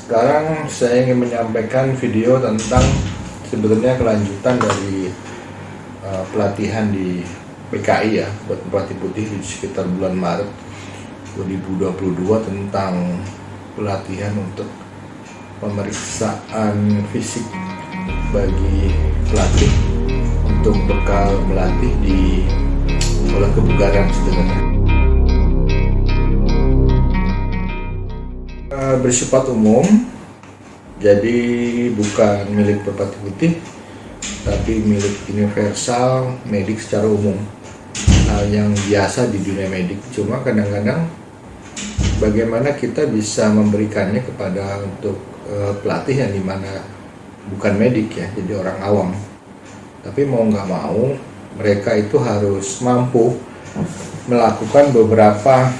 Sekarang saya ingin menyampaikan video tentang sebenarnya kelanjutan dari pelatihan di PKI ya, buat Merpati Putih di sekitar bulan Maret 2022 tentang pelatihan untuk pemeriksaan fisik bagi pelatih untuk bekal melatih di sekolah kebugaran sebenarnya. Bersifat umum, jadi bukan milik Merpati Putih, tapi milik universal medik secara umum. Hal yang biasa di dunia medik, cuma kadang-kadang bagaimana kita bisa memberikannya kepada untuk pelatih yang dimana bukan medik ya, jadi orang awam. Tapi mau nggak mau, mereka itu harus mampu melakukan beberapa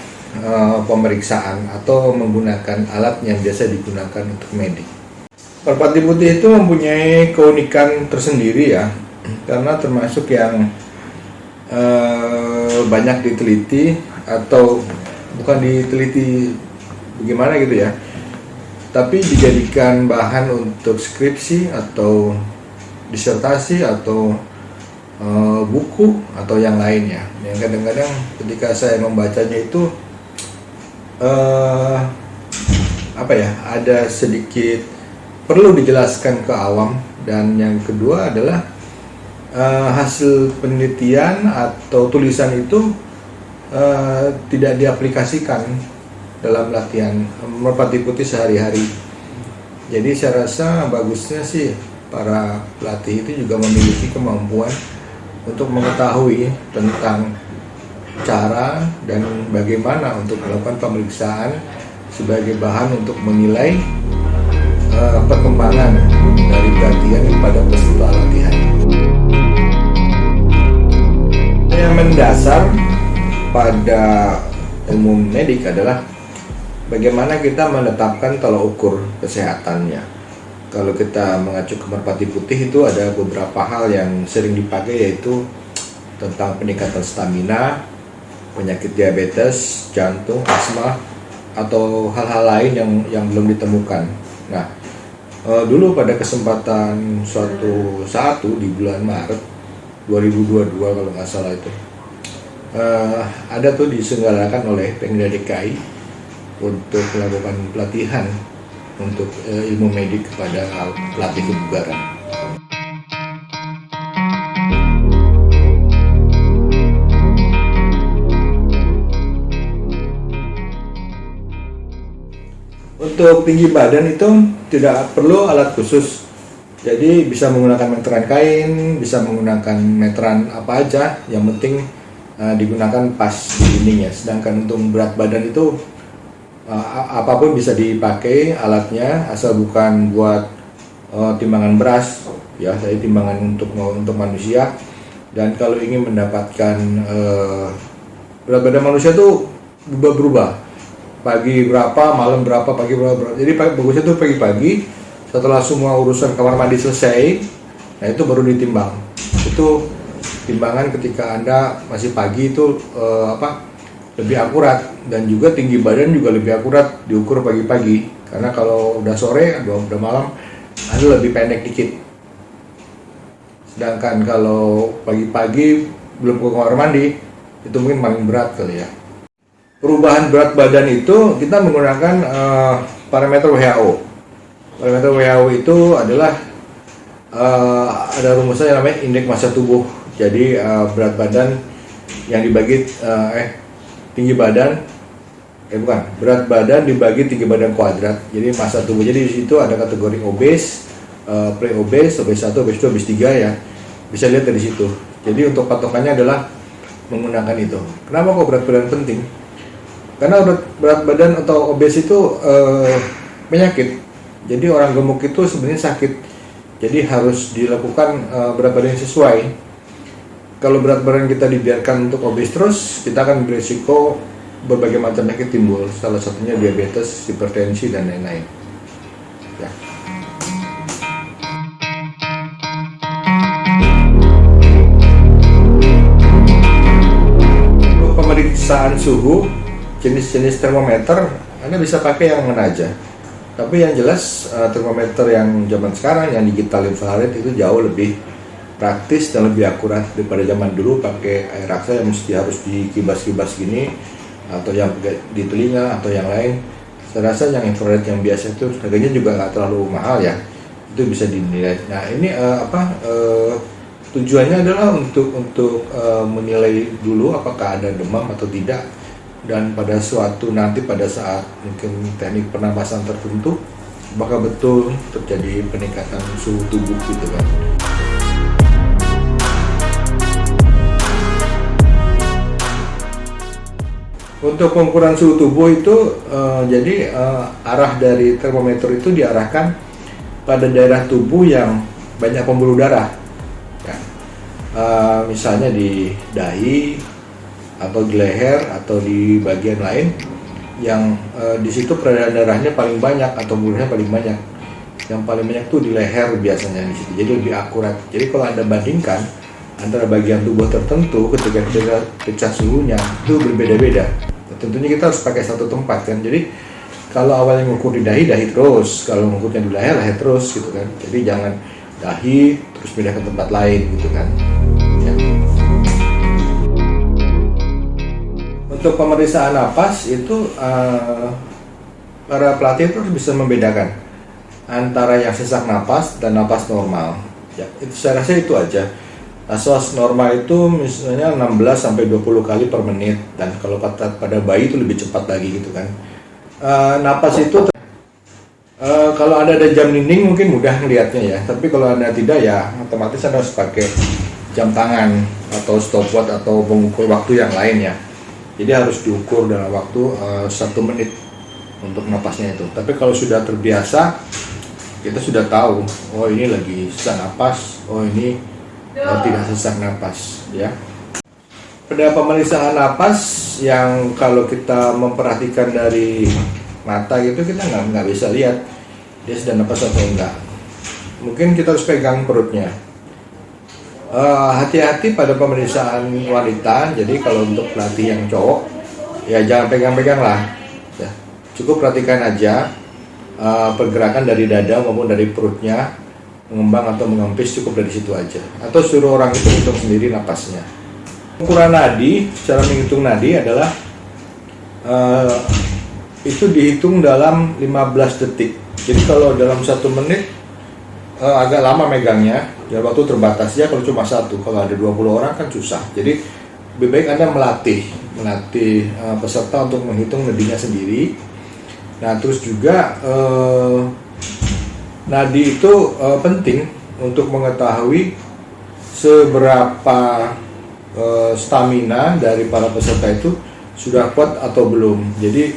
pemeriksaan atau menggunakan alat yang biasa digunakan untuk medik. Merpati Putih itu mempunyai keunikan tersendiri ya, karena termasuk yang banyak diteliti atau bukan diteliti bagaimana gitu ya, tapi dijadikan bahan untuk skripsi atau disertasi atau buku atau yang lainnya. Yang kadang-kadang ketika saya membacanya itu ada sedikit perlu dijelaskan ke awam, dan yang kedua adalah hasil penelitian atau tulisan itu tidak diaplikasikan dalam latihan Merpati Putih sehari-hari. Jadi saya rasa bagusnya sih para pelatih itu juga memiliki kemampuan untuk mengetahui tentang cara dan bagaimana untuk melakukan pemeriksaan sebagai bahan untuk menilai perkembangan dari pelatihan pada peserta latihan. Yang mendasar pada ilmu medik adalah bagaimana kita menetapkan tolak ukur kesehatannya. Kalau kita mengacu ke Merpati Putih itu ada beberapa hal yang sering dipakai, yaitu tentang peningkatan stamina, penyakit diabetes, jantung, asma, atau hal-hal lain yang belum ditemukan. Nah, dulu pada kesempatan suatu saat di bulan Maret 2022 kalau nggak salah itu, ada diselenggarakan oleh Pemda DKI untuk melakukan pelatihan untuk ilmu medik kepada pelatih kebugaran. Untuk tinggi badan itu tidak perlu alat khusus, jadi bisa menggunakan meteran kain, bisa menggunakan meteran apa aja, yang penting digunakan pas di dinding ya. Sedangkan untuk berat badan itu apapun bisa dipakai alatnya, asal bukan buat timbangan beras ya, saya timbangan untuk manusia. Dan kalau ingin mendapatkan berat badan manusia tuh berubah, pagi berapa, malam berapa, pagi berapa. Jadi bagusnya tuh pagi-pagi setelah semua urusan kamar mandi selesai, nah itu baru ditimbang. Itu timbangan ketika Anda masih pagi itu lebih akurat, dan juga tinggi badan juga lebih akurat diukur pagi-pagi, karena kalau udah sore, udah malam, Anda lebih pendek dikit. Sedangkan kalau pagi-pagi belum ke kamar mandi, itu mungkin paling berat kali ya. Perubahan berat badan itu kita menggunakan parameter WHO. Parameter WHO itu adalah ada rumusnya yang namanya indeks massa tubuh. Jadi berat badan yang dibagi tinggi badan, berat badan dibagi tinggi badan kuadrat. Jadi massa tubuh. Jadi di situ ada kategori obes, pre-obes, obes 1, obes 2, obes 3 ya. Bisa lihat dari situ. Jadi untuk patokannya adalah menggunakan itu. Kenapa kok berat badan penting? Karena berat badan atau obes itu penyakit. Jadi orang gemuk itu sebenarnya sakit. Jadi harus dilakukan berat badan yang sesuai. Kalau berat badan kita dibiarkan untuk obes terus, kita akan berisiko berbagai macam penyakit timbul. Salah satunya diabetes, hipertensi, dan lain-lain. Ya. Untuk pemeriksaan suhu, jenis-jenis termometer Anda bisa pakai yang mana aja. Tapi yang jelas termometer yang zaman sekarang yang digital infrared itu jauh lebih praktis dan lebih akurat daripada zaman dulu pakai air raksa yang mesti harus dikibas-kibas gini, atau yang di telinga atau yang lain. Saya rasa yang infrared yang biasa itu harganya juga nggak terlalu mahal ya, itu bisa dinilai. Nah ini tujuannya adalah untuk menilai dulu apakah ada demam atau tidak, dan pada saat mungkin teknik pernapasan tertentu apakah betul terjadi peningkatan suhu tubuh gitu kan. Untuk pengukuran suhu tubuh itu arah dari termometer itu diarahkan pada daerah tubuh yang banyak pembuluh darah ya. Misalnya di dahi atau di leher atau di bagian lain yang di situ peredaran darahnya paling banyak atau pembuluhnya paling banyak. Yang paling banyak tuh di leher biasanya di situ, jadi lebih akurat. Jadi kalau Anda bandingkan antara bagian tubuh tertentu ketika kita pecah suhunya itu berbeda-beda. Tentunya kita harus pakai satu tempat kan. Jadi kalau awalnya ngukur di dahi terus, kalau ngukurnya di leher terus gitu kan. Jadi jangan dahi terus pindah ke tempat lain gitu kan ya. Untuk pemeriksaan napas itu para pelatih itu bisa membedakan antara yang sesak napas dan napas normal ya. Itu saya rasa itu aja. Napas normal itu misalnya 16-20 kali per menit, dan kalau pada bayi itu lebih cepat lagi gitu kan. Napas itu kalau Anda ada jam dinding mungkin mudah melihatnya ya, tapi kalau Anda tidak ya otomatis Anda harus pakai jam tangan atau stopwatch atau pengukur waktu yang lain ya. Jadi harus diukur dalam waktu 1 menit untuk napasnya itu. Tapi kalau sudah terbiasa, kita sudah tahu, oh ini lagi sesak napas, oh ini tidak sesak napas ya. Pada pemeriksaan napas yang kalau kita memperhatikan dari mata gitu, kita nggak bisa lihat dia sedang napas atau enggak. Mungkin kita harus pegang perutnya. Hati-hati pada pemeriksaan wanita. Jadi kalau untuk pelatih yang cowok ya jangan pegang-pegang lah ya. Cukup perhatikan aja pergerakan dari dada maupun dari perutnya, mengembang atau mengempis, cukup dari situ aja. Atau suruh orang itu hitung sendiri napasnya. Ukuran nadi, cara menghitung nadi adalah itu dihitung dalam 15 detik. Jadi kalau dalam 1 menit agak lama megangnya, ya waktu terbatas ya kalau cuma satu. Kalau ada 20 orang kan susah. Jadi lebih baik Anda melatih peserta untuk menghitung nadinya sendiri. Nah terus juga nadi itu penting untuk mengetahui seberapa stamina dari para peserta itu sudah kuat atau belum. Jadi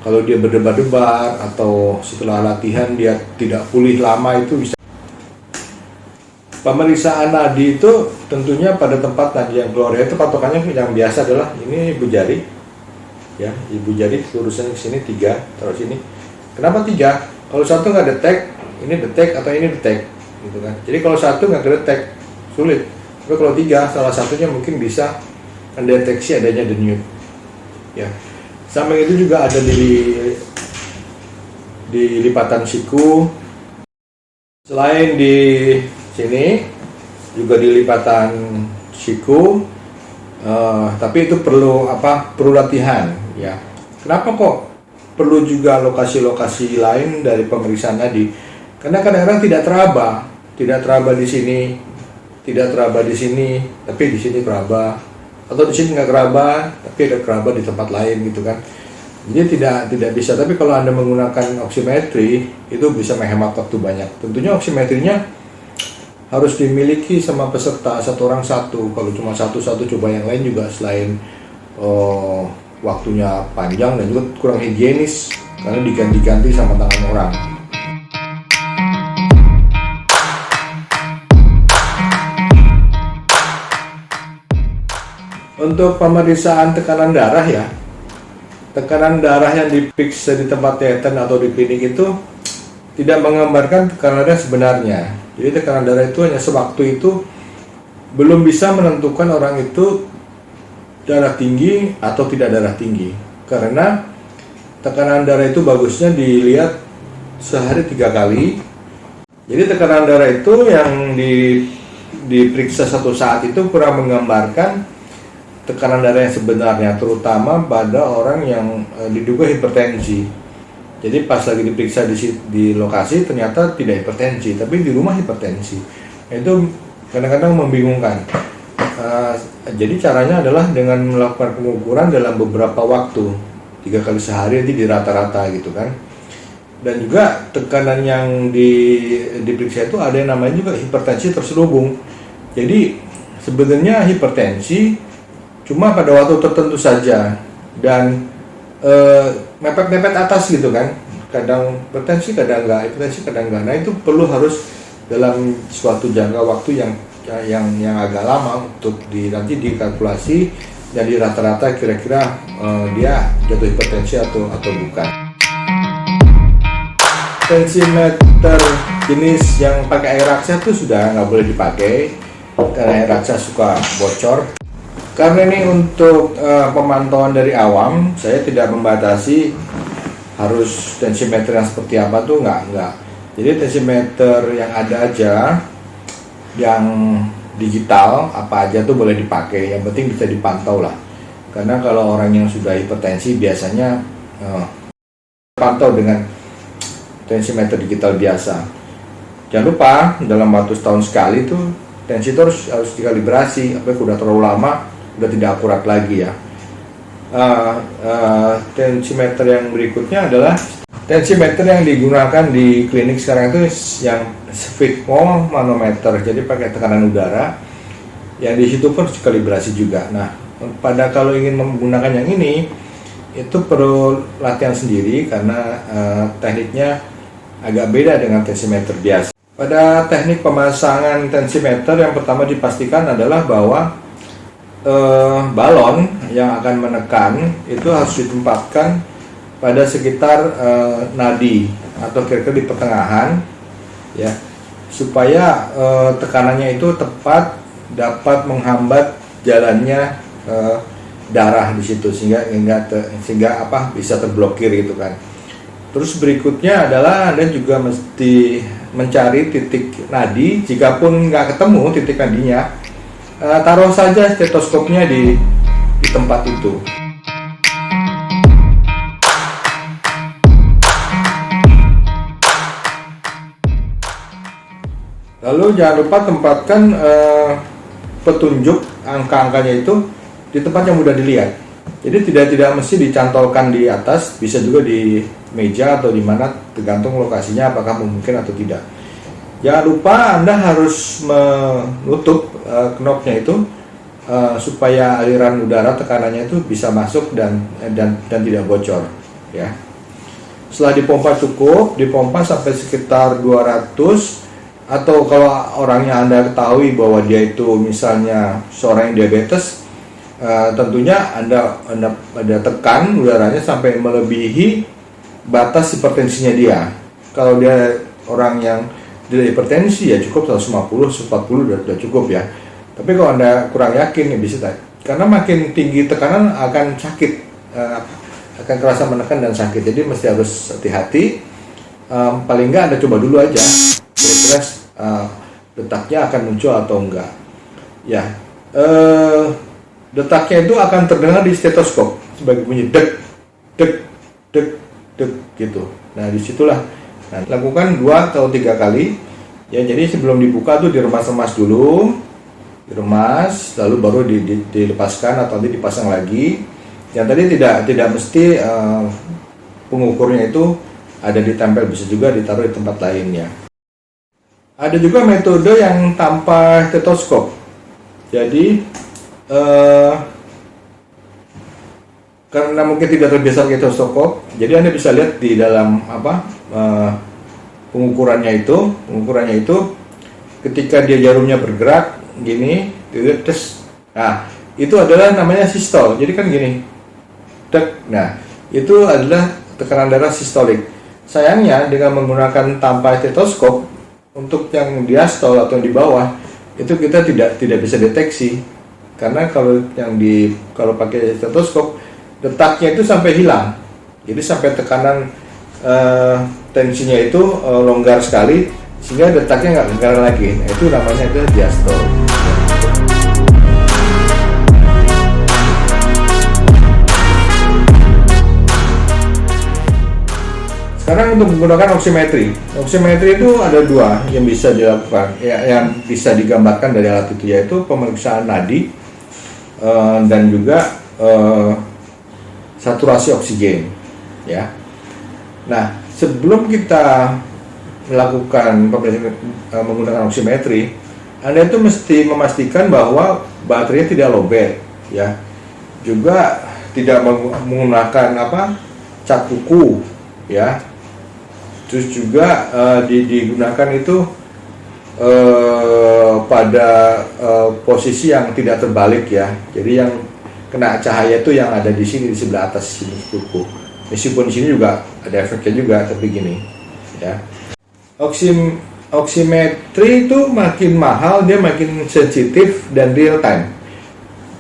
kalau dia berdebar-debar atau setelah latihan dia tidak pulih lama, itu bisa. Pemeriksaan nadi itu tentunya pada tempat nadi yang keluar itu patokannya yang biasa adalah ini ibu jari ya, ibu jari lurusan ke sini 3, taruh sini. Kenapa 3? Kalau satu nggak detek, ini detek atau ini detek gitu kan. Jadi kalau satu nggak kedetek sulit, tapi kalau 3 salah satunya mungkin bisa mendeteksi adanya denyut ya. Samping itu juga ada di lipatan siku, selain di sini juga di lipatan siku, tapi itu perlu latihan ya. Kenapa kok perlu juga lokasi-lokasi lain dari pemeriksaan nadi? Karena kadang-kadang tidak teraba di sini, tidak teraba di sini, tapi di sini teraba, atau di sini nggak teraba, tapi ada teraba di tempat lain gitu kan. Jadi tidak bisa. Tapi kalau Anda menggunakan oximetry itu bisa menghemat waktu banyak. Tentunya oximetrinya harus dimiliki sama peserta, satu orang satu. Kalau cuma satu coba yang lain juga, selain waktunya panjang dan juga kurang higienis karena diganti-ganti sama tangan orang. Untuk pemeriksaan tekanan darah ya, tekanan darah yang diperiksa di tempat tetan atau di klinik itu tidak menggambarkan tekanan darah sebenarnya. Jadi tekanan darah itu hanya sewaktu itu belum bisa menentukan orang itu darah tinggi atau tidak darah tinggi. Karena tekanan darah itu bagusnya dilihat sehari 3 kali. Jadi tekanan darah itu yang diperiksa satu saat itu kurang menggambarkan tekanan darah yang sebenarnya, terutama pada orang yang diduga hipertensi. Jadi pas lagi diperiksa di lokasi ternyata tidak hipertensi, tapi di rumah hipertensi. Nah, itu kadang-kadang membingungkan. Jadi caranya adalah dengan melakukan pengukuran dalam beberapa waktu, 3 kali sehari, di rata-rata gitu kan. Dan juga tekanan yang diperiksa itu ada yang namanya juga hipertensi terselubung. Jadi sebenarnya hipertensi cuma pada waktu tertentu saja dan mepet-mepet atas gitu kan, kadang hipertensi kadang enggak, hipertensi kadang enggak. Nah itu perlu harus dalam suatu jangka waktu yang agak lama untuk nanti dikalkulasi dan di rata-rata kira-kira dia jatuh hipertensi atau bukan. Tensimeter jenis yang pakai air raksa itu sudah nggak boleh dipakai karena air raksa suka bocor. Karena ini untuk pemantauan dari awam, saya tidak membatasi harus tensimeter yang seperti apa tuh, enggak. Jadi tensimeter yang ada aja, yang digital apa aja tuh boleh dipakai, yang penting bisa dipantau lah. Karena kalau orang yang sudah hipertensi biasanya pantau dengan tensimeter digital biasa. Jangan lupa dalam waktu setahun sekali tuh tensi itu harus dikalibrasi, apa udah terlalu lama udah tidak akurat lagi ya. Tensimeter yang berikutnya adalah tensimeter yang digunakan di klinik sekarang itu yang sphygmomanometer, manometer, jadi pakai tekanan udara yang di situ pun harus dikalibrasi juga. Nah, kalau ingin menggunakan yang ini itu perlu latihan sendiri karena tekniknya agak beda dengan tensimeter biasa. Pada teknik pemasangan tensimeter yang pertama dipastikan adalah bahwa balon yang akan menekan itu harus ditempatkan pada sekitar nadi atau kira-kira di pertengahan ya, supaya tekanannya itu tepat dapat menghambat jalannya darah di situ sehingga bisa terblokir gitu kan. Terus berikutnya adalah Anda juga mesti mencari titik nadi. Jikapun nggak ketemu titik nadinya, taruh saja stetoskopnya di tempat itu. Lalu jangan lupa tempatkan petunjuk angka-angkanya itu di tempat yang mudah dilihat. Jadi tidak mesti dicantolkan di atas, bisa juga di meja atau di mana, tergantung lokasinya apakah mungkin atau tidak. Jangan lupa Anda harus menutup knopnya itu supaya aliran udara tekanannya itu bisa masuk dan tidak bocor ya. Setelah dipompa cukup, dipompa sampai sekitar 200, atau kalau orangnya Anda ketahui bahwa dia itu misalnya seorang yang diabetes, tentunya Anda tekan udaranya sampai melebihi batas hipertensinya dia. Kalau dia orang yang tidak hipertensi ya cukup 150, 140 udah cukup ya. Tapi kalau Anda kurang yakin ya bisa, karena makin tinggi tekanan akan sakit, akan kerasa menekan dan sakit. Jadi mesti harus hati-hati. Paling enggak Anda coba dulu aja kira-kira detaknya akan muncul atau enggak ya. Detaknya itu akan terdengar di stetoskop sebagai bunyi dek dek dek dek gitu. Nah disitulah lakukan 2 atau 3 kali ya. Jadi sebelum dibuka tuh diremas-remas dulu, diremas lalu baru dilepaskan atau nanti dipasang lagi. Yang tadi tidak mesti pengukurnya itu ada ditempel, bisa juga ditaruh di tempat lainnya. Ada juga metode yang tanpa stetoskop. Jadi karena mungkin tidak terbiasa pakai stetoskop, jadi Anda bisa lihat di dalam pengukurannya itu ketika dia jarumnya bergerak gini, tes. Nah, itu adalah namanya sistol. Jadi kan gini. Tek. Nah, itu adalah tekanan darah sistolik. Sayangnya dengan menggunakan tanpa stetoskop, untuk yang diastol atau yang di bawah itu kita tidak bisa deteksi. Karena kalau pakai stetoskop detaknya itu sampai hilang. Jadi sampai tekanan tensinya itu longgar sekali sehingga detaknya nggak longgar lagi. Nah, itu namanya itu diastole. Sekarang untuk menggunakan oximetri itu ada dua yang bisa dilakukan, yang bisa digambarkan dari alat itu, yaitu pemeriksaan nadi dan juga saturasi oksigen, ya. Nah, sebelum kita melakukan menggunakan oximetri, Anda itu mesti memastikan bahwa baterainya tidak lowbat, ya. Juga tidak menggunakan cat kuku, ya. Terus juga digunakan itu pada posisi yang tidak terbalik, ya. Jadi yang kena cahaya itu yang ada di sini, di sebelah atas sini kuku. Meskipun di sini juga ada efeknya juga, tapi gini, ya. Oximetri itu makin mahal, dia makin sensitif dan real time.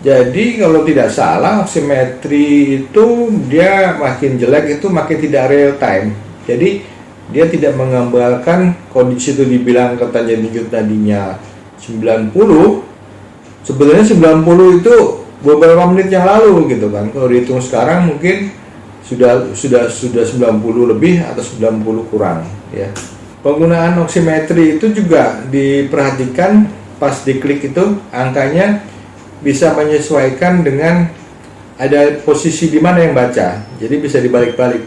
Jadi kalau tidak salah, oximetri itu dia makin jelek, itu makin tidak real time. Jadi dia tidak menggambarkan kondisi itu, dibilang katanya denyut nadinya 90, sebenarnya 90 itu beberapa menit yang lalu gitu kan. Kalau dihitung sekarang mungkin sudah 90 lebih atau 90 kurang, ya. Penggunaan oximetri itu juga diperhatikan pas diklik itu angkanya bisa menyesuaikan dengan ada posisi di mana yang baca. Jadi bisa dibalik-balik.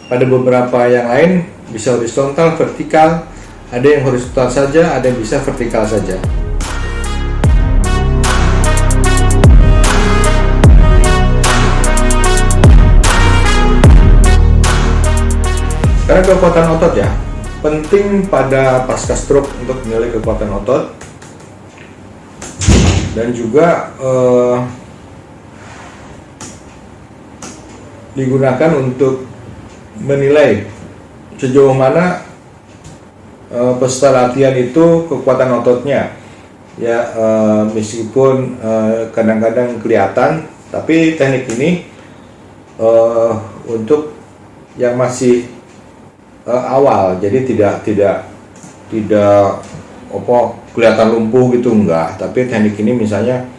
Pada beberapa yang lain bisa horizontal, vertikal, ada yang horizontal saja, ada yang bisa vertikal saja. Karena kekuatan otot, ya, penting pada pasca stroke untuk menilai kekuatan otot, dan juga digunakan untuk menilai sejauh mana peserta latihan itu kekuatan ototnya, ya. Meskipun kadang-kadang kelihatan, tapi teknik ini untuk yang masih awal, jadi tidak kelihatan lumpuh gitu, enggak. Tapi teknik ini misalnya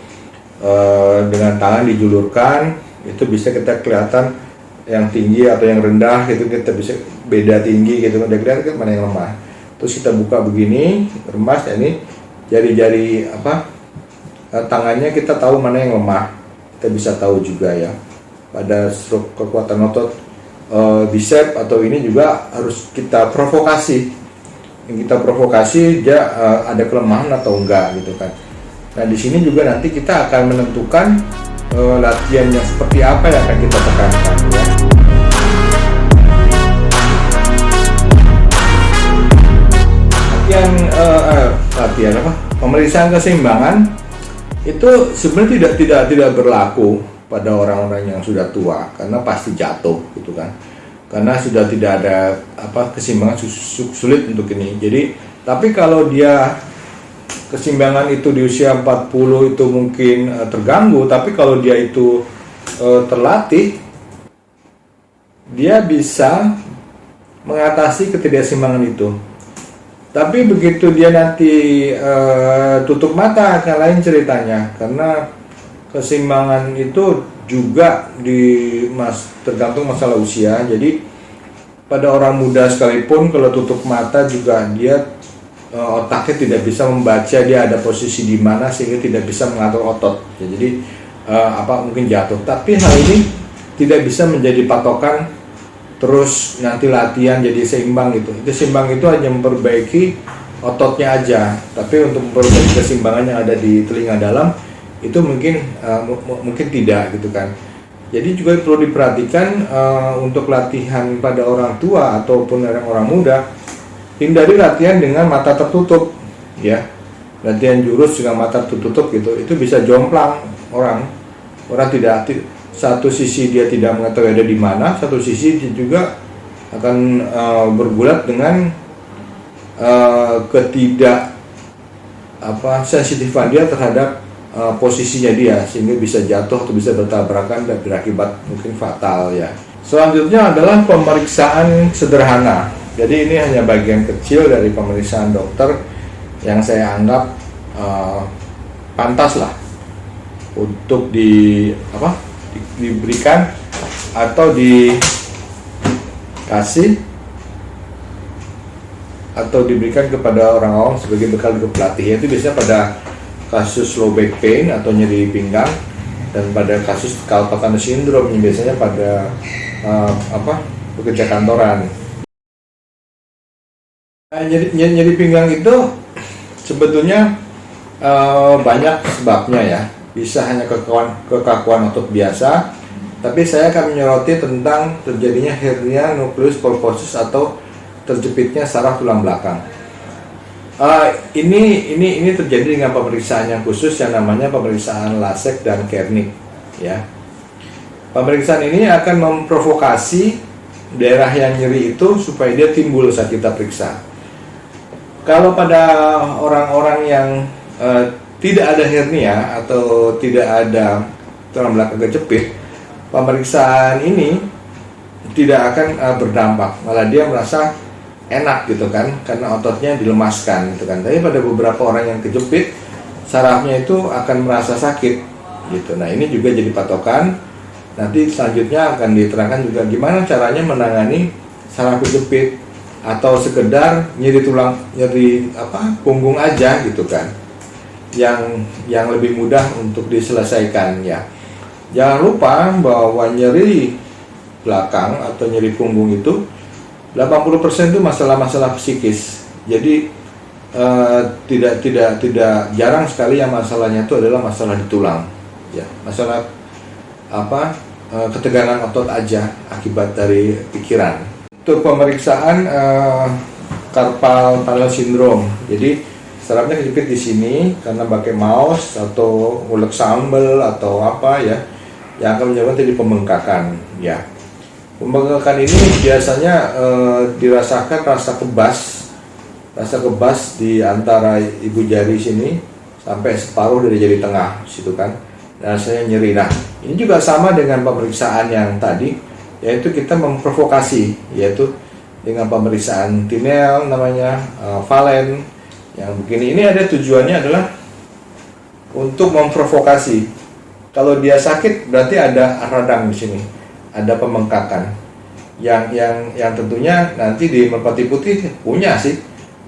dengan tangan dijulurkan, itu bisa kita kelihatan yang tinggi atau yang rendah gitu, kita bisa beda tinggi gitu, udah kelihatan mana yang lemah. Terus kita buka begini, remas, ya, ini jari-jari tangannya kita tahu mana yang lemah, kita bisa tahu juga, ya. Pada stroke kekuatan otot bicep atau ini juga harus kita provokasi. Yang kita provokasi dia ada kelemahan atau enggak gitu kan. Nah, di sini juga nanti kita akan menentukan latihan yang seperti apa yang akan kita tekankan, ya. Pemeriksaan keseimbangan itu sebenarnya tidak berlaku pada orang-orang yang sudah tua, karena pasti jatuh gitu kan, karena sudah tidak ada keseimbangan, sulit untuk ini. Jadi tapi kalau dia keseimbangan itu di usia 40 itu mungkin terganggu, tapi kalau dia itu terlatih, dia bisa mengatasi ketidakseimbangan itu. Tapi begitu dia nanti tutup mata akan lain ceritanya, karena keseimbangan itu juga tergantung masalah usia. Jadi pada orang muda sekalipun kalau tutup mata juga dia otaknya tidak bisa membaca dia ada posisi di mana, sehingga tidak bisa mengatur otot, ya. Jadi mungkin jatuh. Tapi hal ini tidak bisa menjadi patokan terus nanti latihan jadi seimbang gitu. Itu seimbang itu hanya memperbaiki ototnya aja, tapi untuk memperbaiki keseimbangan yang ada di telinga dalam itu mungkin tidak gitu kan. Jadi juga perlu diperhatikan untuk latihan pada orang tua ataupun orang muda, hindari latihan dengan mata tertutup, ya. Latihan jurus dengan mata tertutup gitu, itu bisa jomplang orang tidak, satu sisi dia tidak mengetahui ada di mana, satu sisi dia juga akan bergulat dengan sensitifan dia terhadap posisinya dia, sehingga bisa jatuh atau bisa bertabrakan dan berakibat mungkin fatal, ya. Selanjutnya adalah pemeriksaan sederhana. Jadi ini hanya bagian kecil dari pemeriksaan dokter yang saya anggap pantas lah untuk diberikan atau dikasih atau diberikan kepada orang awam sebagai bekal ke pelatih, yaitu biasanya pada kasus low back pain atau nyeri pinggang, dan pada kasus carpal tunnel syndrome yang biasanya pada pekerja kantoran. Nyeri pinggang itu sebetulnya banyak sebabnya ya, bisa hanya kekakuan otot biasa, tapi saya akan menyoroti tentang terjadinya hernia nucleus pulposus atau terjepitnya saraf tulang belakang. Ini terjadi dengan pemeriksaan yang khusus yang namanya pemeriksaan Lasek dan Kernig ya. Pemeriksaan ini akan memprovokasi daerah yang nyeri itu supaya dia timbul saat kita periksa. Kalau pada orang-orang yang tidak ada hernia atau tidak ada tulang belakang kejepit, pemeriksaan ini tidak akan berdampak, malah dia merasa enak gitu kan, karena ototnya dilemaskan gitu kan. Tapi pada beberapa orang yang kejepit, sarafnya itu akan merasa sakit gitu. Nah ini juga jadi patokan. Nanti selanjutnya akan diterangkan juga gimana caranya menangani saraf kejepit atau sekedar nyeri punggung aja gitu kan, yang lebih mudah untuk diselesaikan ya. Jangan lupa bahwa nyeri belakang atau nyeri punggung itu 80% itu masalah-masalah psikis. Jadi tidak jarang sekali yang masalahnya itu adalah masalah di tulang ya, masalah ketegangan otot aja akibat dari pikiran. Untuk pemeriksaan carpal tunnel syndrome, jadi sarafnya kejepit di sini karena pakai mouse atau ngulek sambal atau apa ya, yang akan menyebabkan jadi pembengkakan ya. Pembengkakan ini biasanya dirasakan rasa kebas di antara ibu jari sini sampai separuh dari jari tengah situ kan, rasanya nyeri. Nah ini juga sama dengan pemeriksaan yang tadi, yaitu kita memprovokasi, yaitu dengan pemeriksaan Tinel namanya Valen yang begini. Ini ada tujuannya adalah untuk memprovokasi. Kalau dia sakit berarti ada radang di sini, ada pembengkakan yang tentunya nanti di Merpati Putih punya sih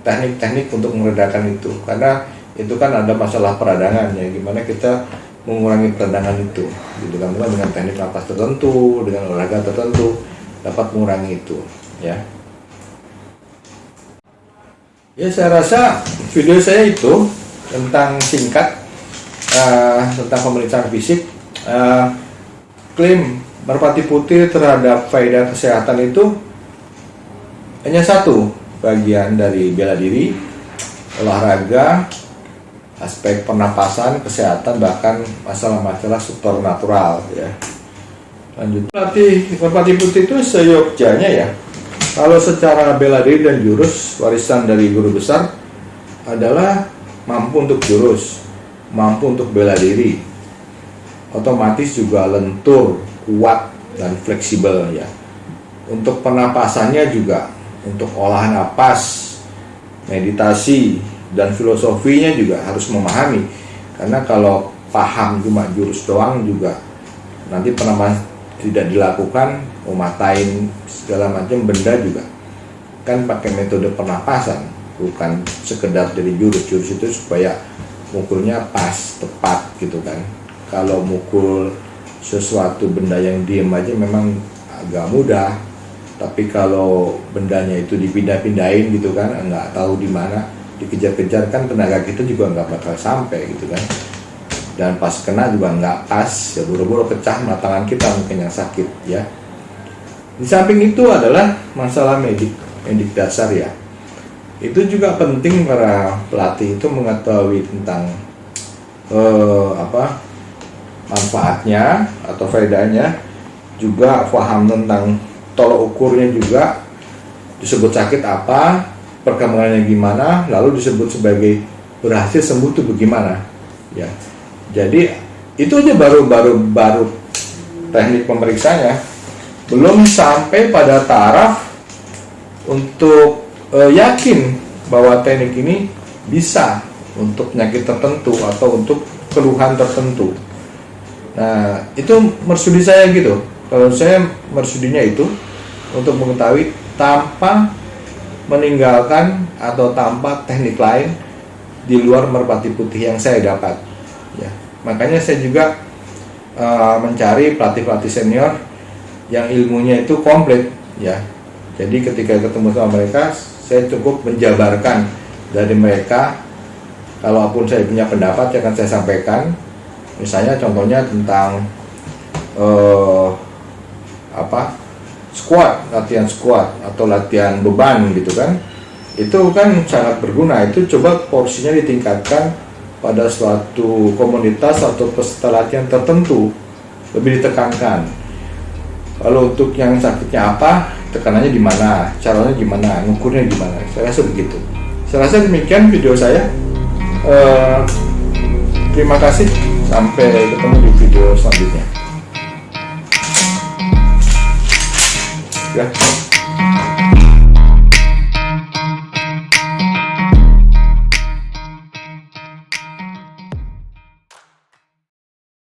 teknik-teknik untuk meredakan itu, karena itu kan ada masalah peradangan ya, gimana kita mengurangi peradangan itu gitu kan, dengan teknik napas tertentu, dengan olahraga tertentu dapat mengurangi itu ya. Ya saya rasa video saya itu tentang singkat tentang pemeriksaan fisik. Klaim Merpati Putih terhadap faedah kesehatan itu hanya satu, bagian dari bela diri, olahraga, aspek pernapasan, kesehatan, bahkan masalah-masalah supernatural ya. Lanjut, Merpati Putih itu seyogjanya ya. Kalau secara bela diri dan jurus, warisan dari guru besar adalah mampu untuk jurus, mampu untuk bela diri, otomatis juga lentur, kuat dan fleksibel ya. Untuk pernapasannya juga, untuk olah napas, meditasi dan filosofinya juga harus memahami, karena kalau paham cuma jurus doang juga nanti pernapasan tidak dilakukan, mematain segala macam benda juga kan pakai metode pernapasan, bukan sekedar dari jurus itu supaya mukulnya pas, tepat gitu kan. Kalau mukul sesuatu benda yang diem aja memang agak mudah, tapi kalau bendanya itu dipindah-pindahin gitu kan, nggak tahu di mana, dikejar-kejar kan tenaga kita juga nggak bakal sampai gitu kan, dan pas kena juga nggak pas ya, buru-buru pecah tangan kita mungkin yang sakit ya. Di samping itu adalah masalah medik dasar ya, itu juga penting para pelatih itu mengetahui tentang manfaatnya atau faedahnya, juga paham tentang tolok ukurnya juga, disebut sakit apa, perkembangannya gimana, lalu disebut sebagai berhasil sembuh itu bagaimana ya. Jadi itu aja baru teknik pemeriksanya. belum sampai pada taraf untuk yakin bahwa teknik ini bisa untuk penyakit tertentu atau untuk keluhan tertentu. Nah, itu mersudi saya gitu. Kalau saya mersudinya itu untuk mengetahui tanpa meninggalkan atau tanpa teknik lain di luar merpati putih yang saya dapat. Ya, makanya saya juga mencari pelatih-pelatih senior yang ilmunya itu komplit. Ya, jadi ketika ketemu sama mereka, saya cukup menjabarkan dari mereka. Kalaupun saya punya pendapat, ya akan saya sampaikan. Misalnya contohnya tentang squat, latihan squat atau latihan beban gitu kan, itu kan sangat berguna. Itu coba porsinya ditingkatkan pada suatu komunitas atau peserta latihan tertentu, lebih ditekankan. Kalau untuk yang sakitnya apa, tekanannya di mana, caranya gimana, ngukurnya gimana, saya rasa begitu. Saya rasa demikian video saya. Terima kasih, sampai ketemu di video selanjutnya. Ya.